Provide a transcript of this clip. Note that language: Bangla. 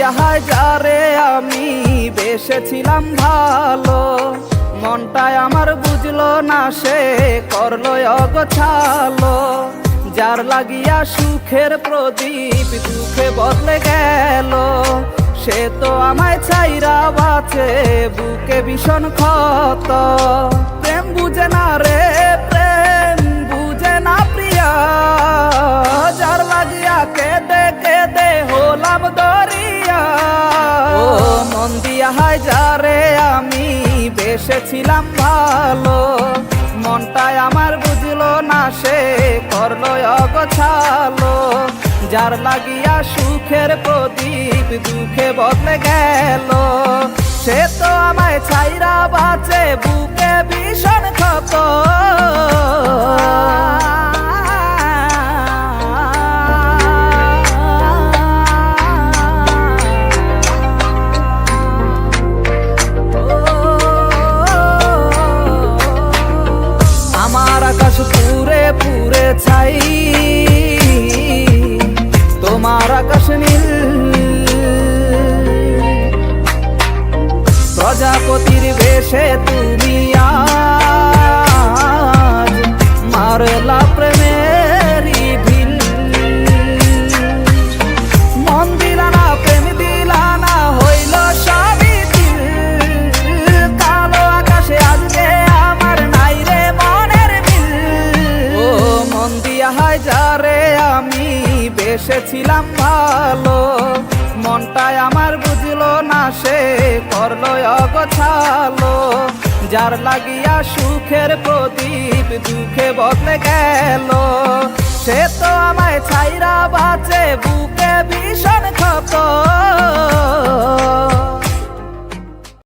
দিয়াহায় যারে আমি বেসেছিলাম ভালো, মনটাই আমার বুঝলো না সে করলো অগোছালো। যার লাগিয়া সুখের প্রদীপ দুঃখে বদলে গেল, সে তো আমায় ছাইরা বাঁচে বুকে ভীষণ ক্ষত। প্রেম বুঝে না রে প্রেম বুঝে না প্রিয়া, যার লাগিয়া কেঁদে কেঁদে হলাম দরিয়া। ও মন দিয়া হায় যারে আমি বেসেছিলাম ভালো, মনটাই আমার বুঝলো না সে করলো অগোছালো। যার লাগিয়া সুখের প্রদীপ দুঃখে বদলে গেল, সে তো আমায় ছাইরা বাঁচে বুকে ভীষণ ক্ষত। আমার আকাশ পুরে পুরে ছাই, তোমার আকাশ নীল। প্রজাপতির বেশে তুমি আজ মারলা প্রেমেরই ঢিল। মন দিলা না প্রেম দিলা না হইল সবই দিল। কালো আকাশে আজকে আমার নাই রে মনের মিল। ও মন দিয়া হায় যারে আমি বেসেছিলাম ভালো, মনটাই আমার বুঝলো না সে করলো অগোছালো। যার লাগিয়া সুখের প্রদীপ দুঃখে বদলে গেল, সে তো আমায়